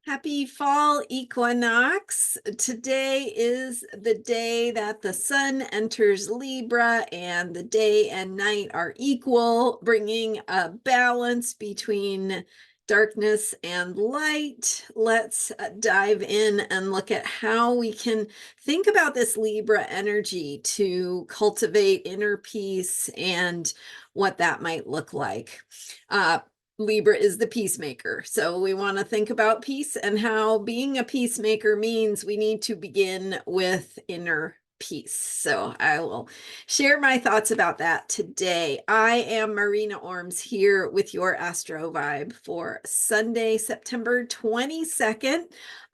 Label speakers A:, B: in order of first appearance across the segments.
A: Happy fall equinox. Today is the day that the sun enters Libra and the day and night are equal, bringing a balance between darkness and light. Let's dive in and look at how we can think about this Libra energy to cultivate inner peace and what that might look like. Libra is the peacemaker. So we want to think about peace and how being a peacemaker means we need to begin with inner peace. So I will share my thoughts about that today. I am Marina Orms here with your Astro Vibe for Sunday, September 22nd.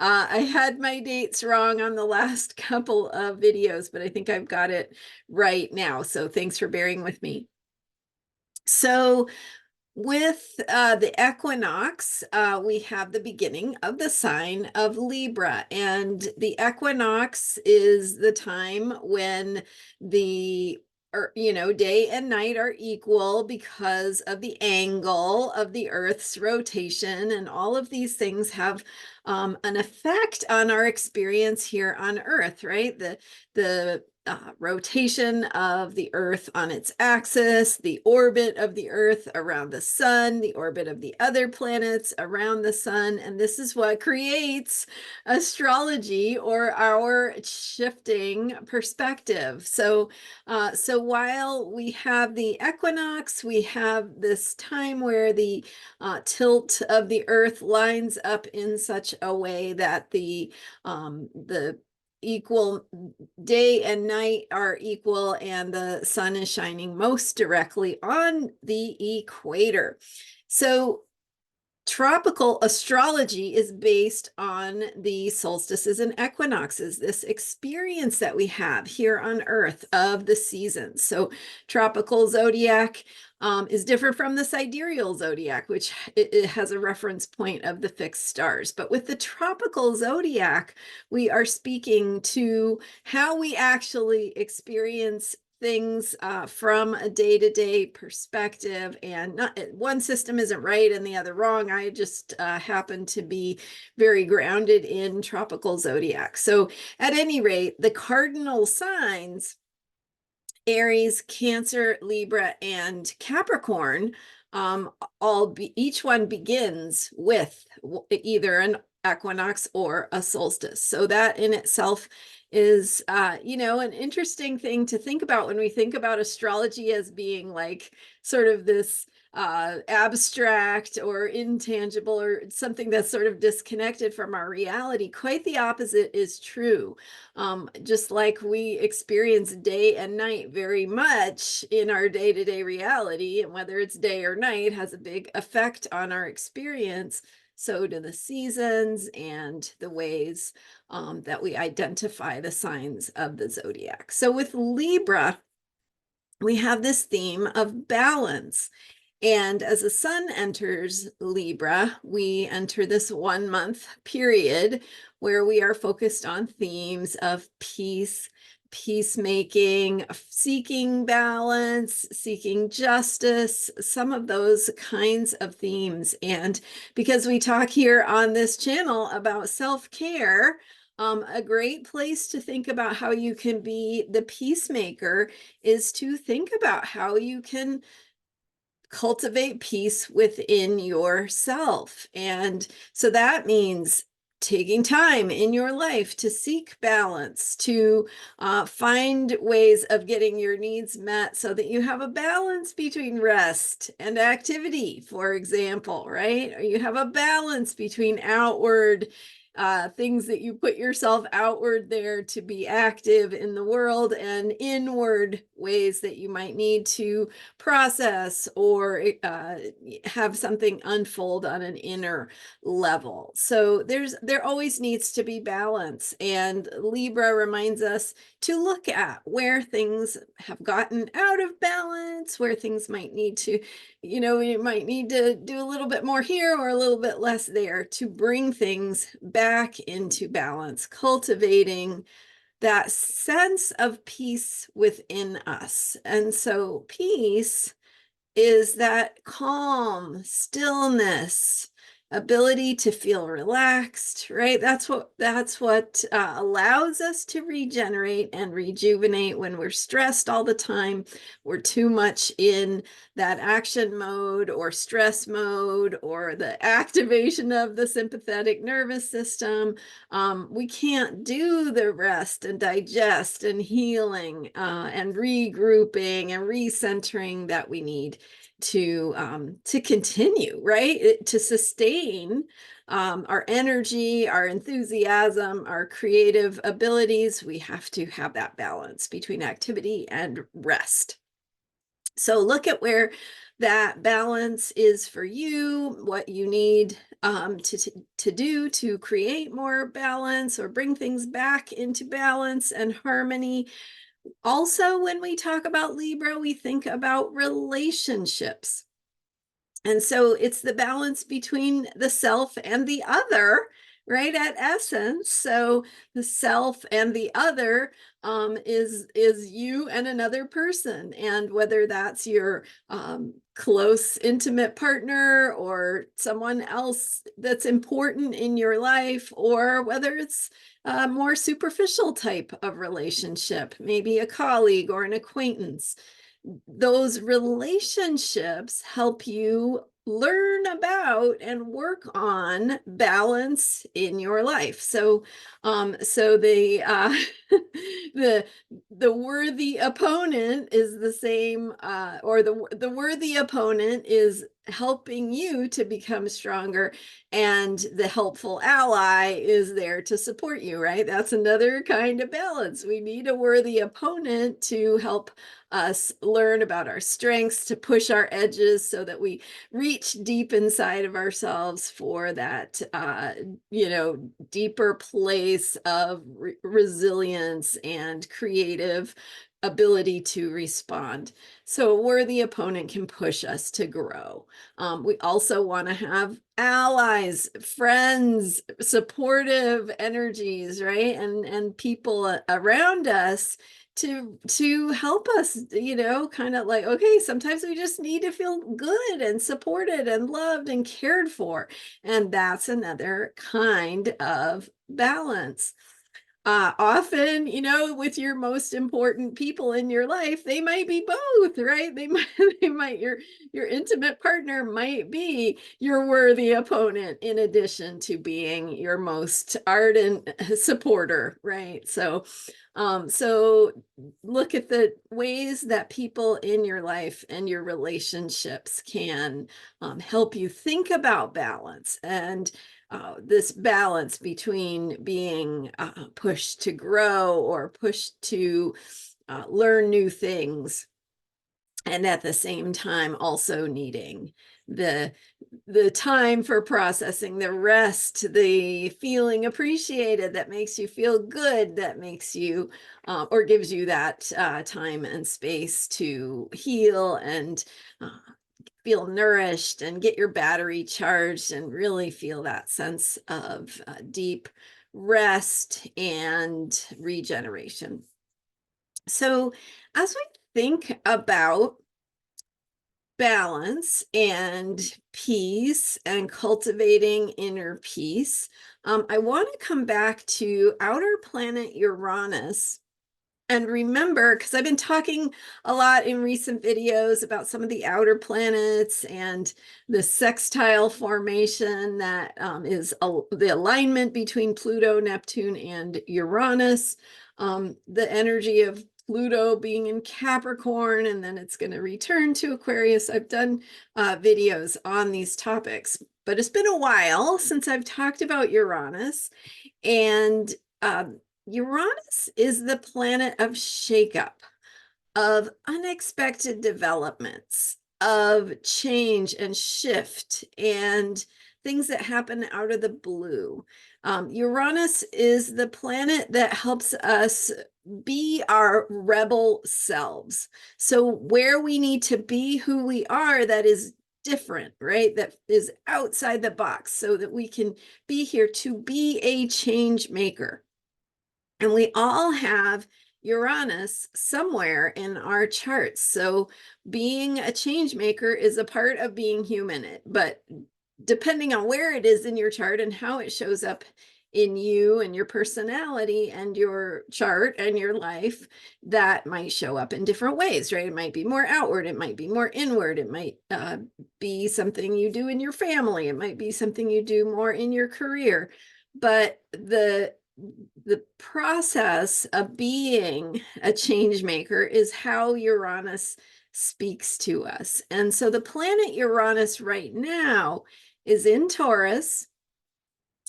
A: I had my dates wrong on the last couple of videos, but I think I've got it right now. So thanks for bearing with me. So with the equinox, we have the beginning of the sign of Libra, and the equinox is the time when the day and night are equal because of the angle of the Earth's rotation, and all of these things have an effect on our experience here on Earth, right? The rotation of the Earth on its axis, the orbit of the Earth around the sun, the orbit of the other planets around the sun. And this is what creates astrology, or our shifting perspective. So while we have the equinox, we have this time where the tilt of the Earth lines up in such a way that the equal day and night are equal, and the sun is shining most directly on the equator. So tropical astrology is based on the solstices and equinoxes, this experience that we have here on Earth of the seasons. So tropical zodiac is different from the sidereal zodiac, which it has a reference point of the fixed stars. But with the tropical zodiac, we are speaking to how we actually experience things from a day-to-day perspective, and not one system isn't right and the other wrong. I just happen to be very grounded in tropical zodiac. So at any rate, the cardinal signs, Aries, Cancer, Libra, and Capricorn, each one begins with either an equinox or a solstice. So that in itself is, an interesting thing to think about when we think about astrology as being like sort of this abstract or intangible, or something that's sort of disconnected from our reality. Quite the opposite is true. Just like we experience day and night very much in our day-to-day reality, and whether it's day or night has a big effect on our experience, so do the seasons and the ways that we identify the signs of the zodiac. So with Libra, we have this theme of balance. And as the sun enters Libra, we enter this 1 month period where we are focused on themes of peace, peacemaking, seeking balance, seeking justice, some of those kinds of themes. And because we talk here on this channel about self-care, a great place to think about how you can be the peacemaker is to think about how you can cultivate peace within yourself. And so that means taking time in your life to seek balance, to find ways of getting your needs met so that you have a balance between rest and activity, for example, right? Or you have a balance between outward things that you put yourself outward there to be active in the world, and inward ways that you might need to process or have something unfold on an inner level. So there always needs to be balance, and Libra reminds us to look at where things have gotten out of balance, where things might need to, we might need to do a little bit more here or a little bit less there to bring things back into balance, cultivating that sense of peace within us. And so peace is that calm, stillness, ability to feel relaxed, right? That's what allows us to regenerate and rejuvenate. When we're stressed all the time, we're too much in that action mode or stress mode or the activation of the sympathetic nervous system. We can't do the rest and digest and healing and regrouping and recentering that we need to continue, right? To sustain our energy, our enthusiasm, our creative abilities. We have to have that balance between activity and rest. So look at where that balance is for you, what you need to do to create more balance or bring things back into balance and harmony. Also, when we talk about Libra, we think about relationships. And so it's the balance between the self and the other, right? At essence. So the self and the other is you and another person. And whether that's your close, intimate partner or someone else that's important in your life, or whether it's a more superficial type of relationship, maybe a colleague or an acquaintance. Those relationships help you learn about and work on balance in your life. So the the worthy opponent is the same, or the worthy opponent is helping you to become stronger, and the helpful ally is there to support you, right? That's another kind of balance. We need a worthy opponent to help us learn about our strengths, to push our edges so that we reach deep inside of ourselves for that deeper place of resilience and creative ability to respond. So a worthy opponent can push us to grow. We also want to have allies, friends, supportive energies, right? And people around us to help us, kind of like, okay, sometimes we just need to feel good and supported and loved and cared for. And that's another kind of balance. Often, with your most important people in your life, they might be both, right? Your intimate partner might be your worthy opponent in addition to being your most ardent supporter, right? So look at the ways that people in your life and your relationships can help you think about balance, and this balance between being pushed to grow or pushed to learn new things, and at the same time also needing the time for processing, the rest, the feeling appreciated that makes you feel good, that makes you or gives you that time and space to heal and feel nourished and get your battery charged and really feel that sense of deep rest and regeneration. So as we think about balance and peace and cultivating inner peace, I want to come back to outer planet Uranus. And remember, because I've been talking a lot in recent videos about some of the outer planets and the sextile formation that is the alignment between Pluto, Neptune, and Uranus. The energy of Pluto being in Capricorn, and then it's going to return to Aquarius. I've done videos on these topics, but it's been a while since I've talked about Uranus. And Uranus is the planet of shakeup, of unexpected developments, of change and shift, and things that happen out of the blue. Uranus is the planet that helps us be our rebel selves. So where we need to be who we are, that is different, right? That is outside the box, so that we can be here to be a change maker. And we all have Uranus somewhere in our charts. So being a change maker is a part of being human, but depending on where it is in your chart and how it shows up in you and your personality and your chart and your life, that might show up in different ways, right? It might be more outward, it might be more inward, it might be something you do in your family, it might be something you do more in your career. But the process of being a change maker is how Uranus speaks to us. And so the planet Uranus right now is in Taurus.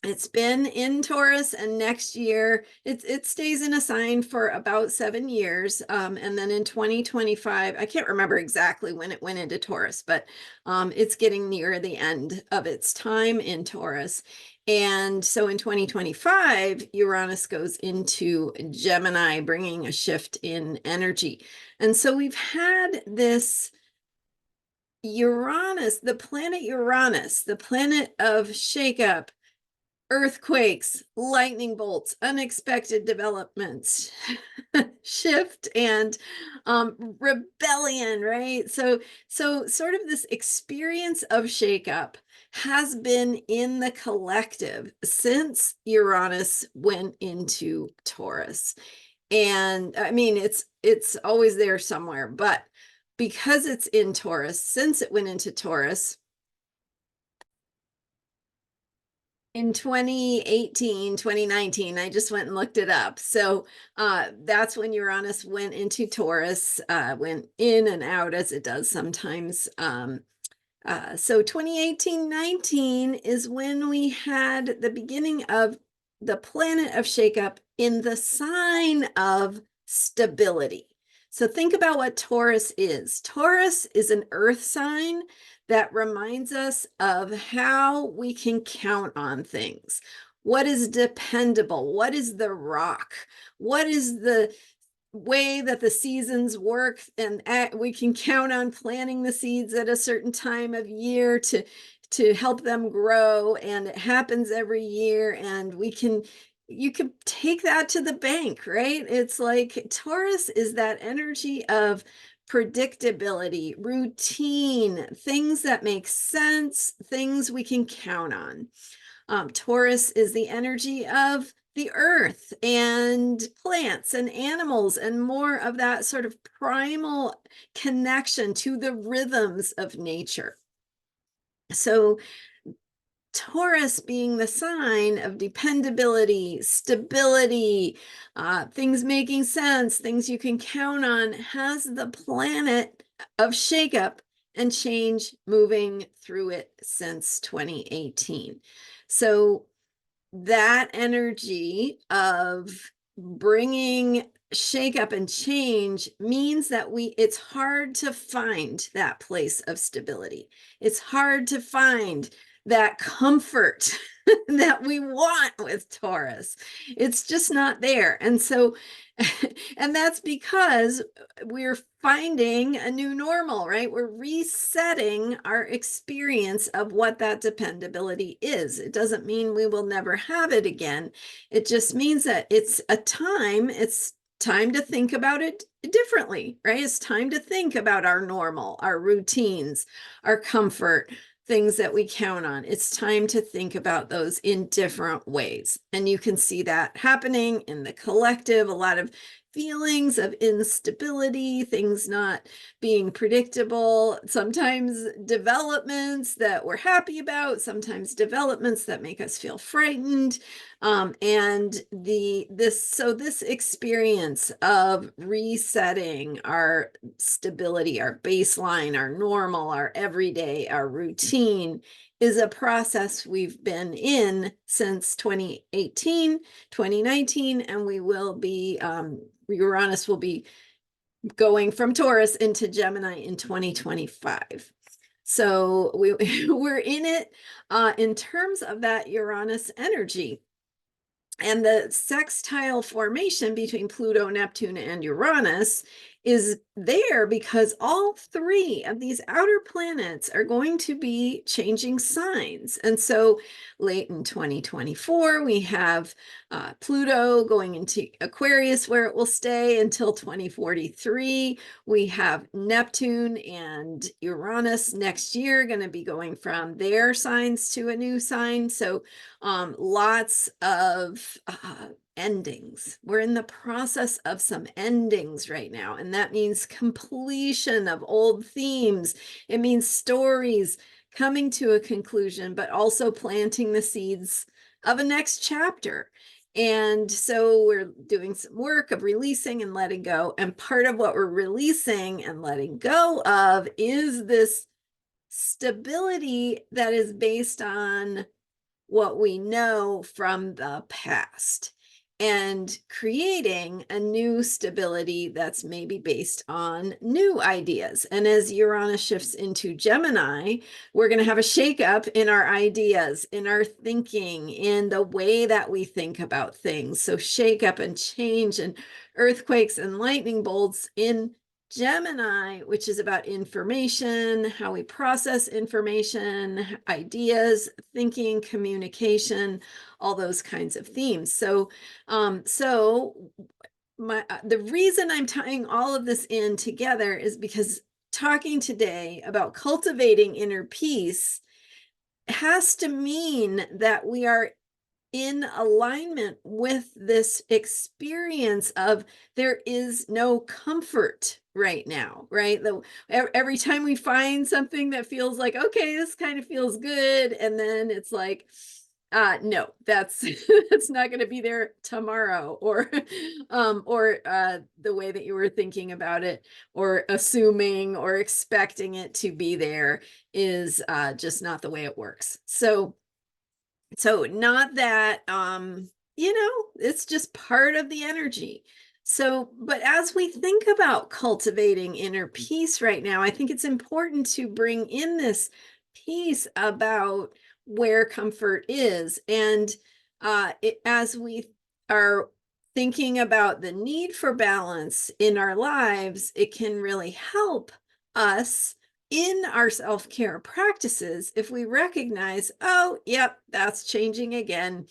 A: It's been in Taurus, and next year it stays in a sign for about 7 years. And then in 2025, I can't remember exactly when it went into Taurus, but it's getting near the end of its time in Taurus. And so in 2025, Uranus goes into Gemini, bringing a shift in energy. And so we've had this Uranus, the planet Uranus, the planet of shakeup, earthquakes, lightning bolts, unexpected developments, shift, and rebellion, right? So sort of this experience of shakeup has been in the collective since Uranus went into Taurus. And I mean, it's always there somewhere, but because it's in Taurus, since it went into Taurus, in 2018, 2019, I just went and looked it up. So that's when Uranus went into Taurus, went in and out as it does sometimes. So 2018-19 is when we had the beginning of the planet of shakeup in the sign of stability. So think about what Taurus is. Taurus is an earth sign that reminds us of how we can count on things. What is dependable? What is the rock? What is the way that the seasons work, and we can count on planting the seeds at a certain time of year to help them grow, and it happens every year, and you can take that to the bank, right? It's like Taurus is that energy of predictability, routine, things that make sense, things we can count on. Taurus is the energy of the earth and plants and animals, and more of that sort of primal connection to the rhythms of nature. So Taurus being the sign of dependability, stability, things making sense, things you can count on, has the planet of shakeup and change moving through it since 2018. So that energy of bringing shakeup and change means that it's hard to find that place of stability. It's hard to find that comfort that we want with Taurus. It's just not there. And so, and that's because we're finding a new normal, right? We're resetting our experience of what that dependability is. It doesn't mean we will never have it again. It just means that it's time to think about it differently, right? It's time to think about our normal, our routines, our comfort, things that we count on. It's time to think about those in different ways. And you can see that happening in the collective, a lot of feelings of instability, things not being predictable, sometimes developments that we're happy about, sometimes developments that make us feel frightened. And this experience of resetting our stability, our baseline, our normal, our everyday, our routine is a process we've been in since 2018, 2019, and we will be, Uranus will be going from Taurus into Gemini in 2025. So we're in it in terms of that Uranus energy. And the sextile formation between Pluto, Neptune, and Uranus is there because all three of these outer planets are going to be changing signs. And so late in 2024, we have Pluto going into Aquarius, where it will stay until 2043. We have Neptune and Uranus next year going to be going from their signs to a new sign. So lots of endings. We're in the process of some endings right now, and that means completion of old themes. It means stories coming to a conclusion, but also planting the seeds of a next chapter. And so we're doing some work of releasing and letting go. And part of what we're releasing and letting go of is this stability that is based on what we know from the past, and creating a new stability that's maybe based on new ideas. And as Uranus shifts into Gemini, we're going to have a shakeup in our ideas, in our thinking, in the way that we think about things. So shakeup and change and earthquakes and lightning bolts in Gemini, which is about information, how we process information, ideas, thinking, communication, all those kinds of themes. So, the reason I'm tying all of this in together is because talking today about cultivating inner peace has to mean that we are in alignment with this experience of there is no comfort right now, right? Every time we find something that feels like, okay, this kind of feels good, and then it's like, no, that's that's not going to be there tomorrow, or the way that you were thinking about it, or assuming or expecting it to be there is just not the way it works. So not that it's just part of the energy. So, but as we think about cultivating inner peace right now, I think it's important to bring in this piece about where comfort is. And as we are thinking about the need for balance in our lives, it can really help us in our self-care practices if we recognize, oh, yep, that's changing again.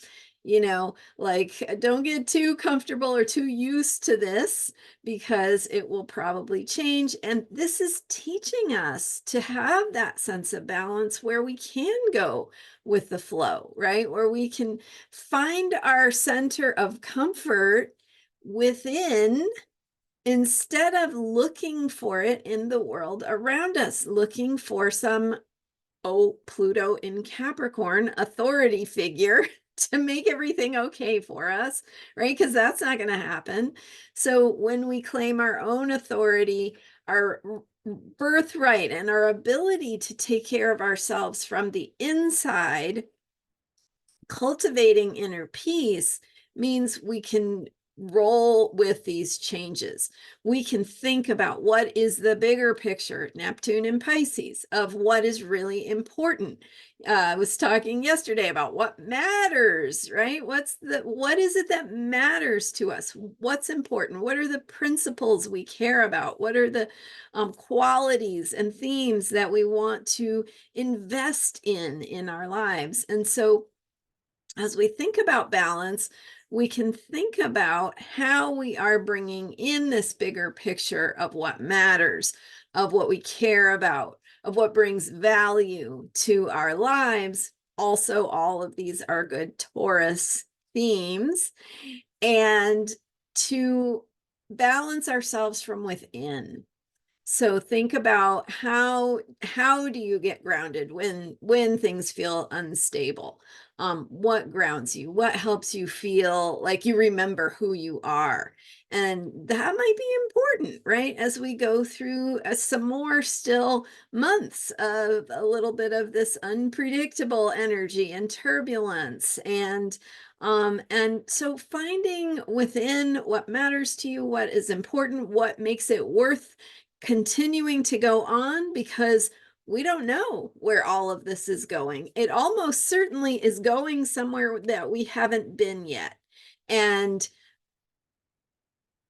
A: Like, don't get too comfortable or too used to this, because it will probably change. And this is teaching us to have that sense of balance where we can go with the flow, right? Where we can find our center of comfort within, instead of looking for it in the world around us, looking for some, Pluto in Capricorn, authority figure to make everything okay for us, right? Because that's not going to happen. So when we claim our own authority, our birthright, and our ability to take care of ourselves from the inside, cultivating inner peace means we can roll with these changes. We can think about what is the bigger picture, Neptune and Pisces, of what is really important. I was talking yesterday about what matters, right? What is it that matters to us? What's important? What are the principles we care about? What are the qualities and themes that we want to invest in our lives? And so as we think about balance, we can think about how we are bringing in this bigger picture of what matters, of what we care about, of what brings value to our lives. Also, all of these are good Taurus themes, and to balance ourselves from within. So think about how do you get grounded when things feel unstable? What grounds you? What helps you feel like you remember who you are? And that might be important, right? As we go through some more still months of a little bit of this unpredictable energy and turbulence. And so finding within what matters to you, what is important, what makes it worth continuing to go on, because we don't know where all of this is going. It almost certainly is going somewhere that we haven't been yet. And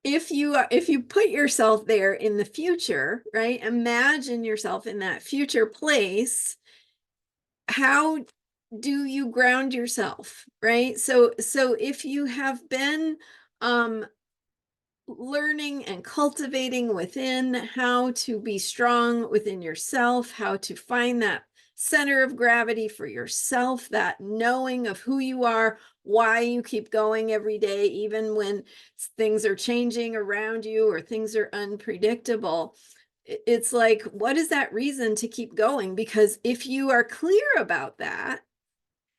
A: if you put yourself there in the future, right? Imagine yourself in that future place. How do you ground yourself, right? So if you have been learning and cultivating within how to be strong within yourself, how to find that center of gravity for yourself, that knowing of who you are, why you keep going every day, even when things are changing around you or things are unpredictable. It's like, what is that reason to keep going? Because if you are clear about that,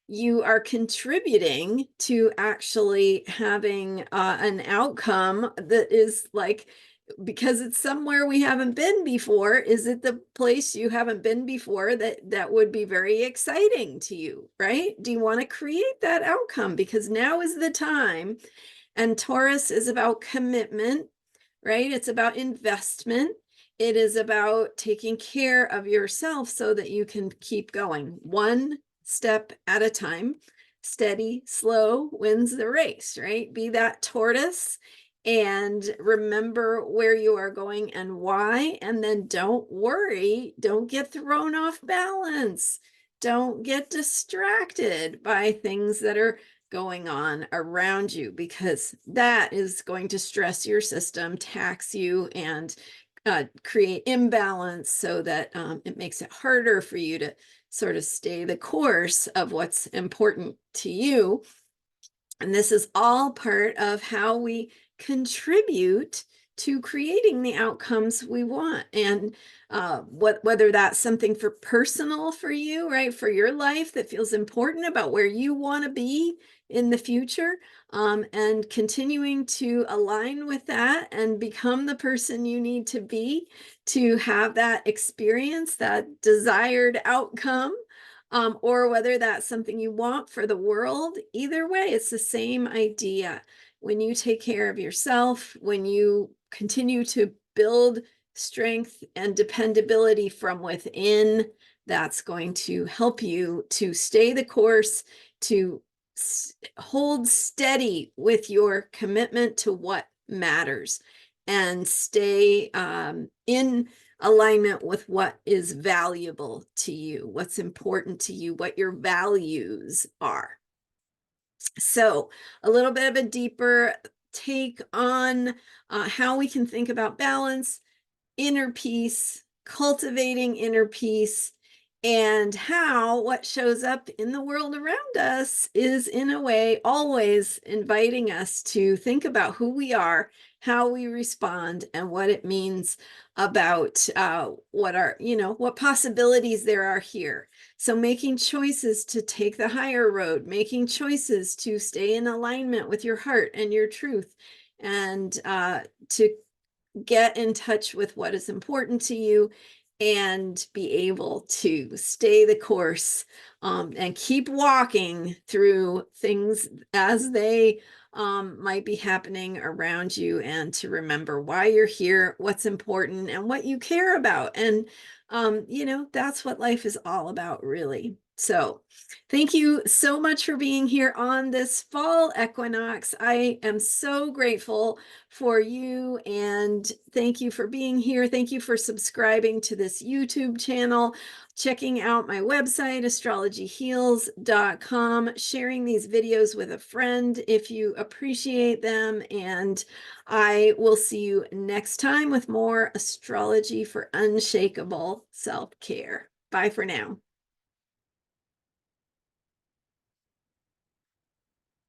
A: you are contributing to actually having an outcome that is like, because it's somewhere we haven't been before. Is it the place you haven't been before that would be very exciting to you, right? Do you want to create that outcome? Because now is the time. And Taurus is about commitment, right? It's about investment. It is about taking care of yourself so that you can keep going one step at a time. Steady, slow wins the race, right? Be that tortoise and remember where you are going and why. And then don't worry, don't get thrown off balance. Don't get distracted by things that are going on around you, because that is going to stress your system, tax you, and create imbalance so that it makes it harder for you to sort of stay the course of what's important to you. And this is all part of how we contribute to creating the outcomes we want. And whether that's something for personal for you, right, for your life that feels important about where you want to be in the future, and continuing to align with that and become the person you need to be to have that experience, that desired outcome, or whether that's something you want for the world. Either way, it's the same idea. When you take care of yourself, when you continue to build strength and dependability from within, that's going to help you to stay the course, to hold steady with your commitment to what matters, and stay in alignment with what is valuable to you, what's important to you, what your values are. So a little bit of a deeper take on how we can think about balance, inner peace, cultivating inner peace, and how what shows up in the world around us is, in a way, always inviting us to think about who we are, how we respond, and what it means about what possibilities there are here. So making choices to take the higher road, making choices to stay in alignment with your heart and your truth, and to get in touch with what is important to you and be able to stay the course, and keep walking through things as they might be happening around you, and to remember why you're here, what's important, and what you care about. And that's what life is all about, really. So thank you so much for being here on this fall equinox. I am so grateful for you, and thank you for being here. Thank you for subscribing to this YouTube channel, checking out my website, astrologyheals.com, sharing these videos with a friend if you appreciate them. And I will see you next time with more astrology for unshakable self-care. Bye for now.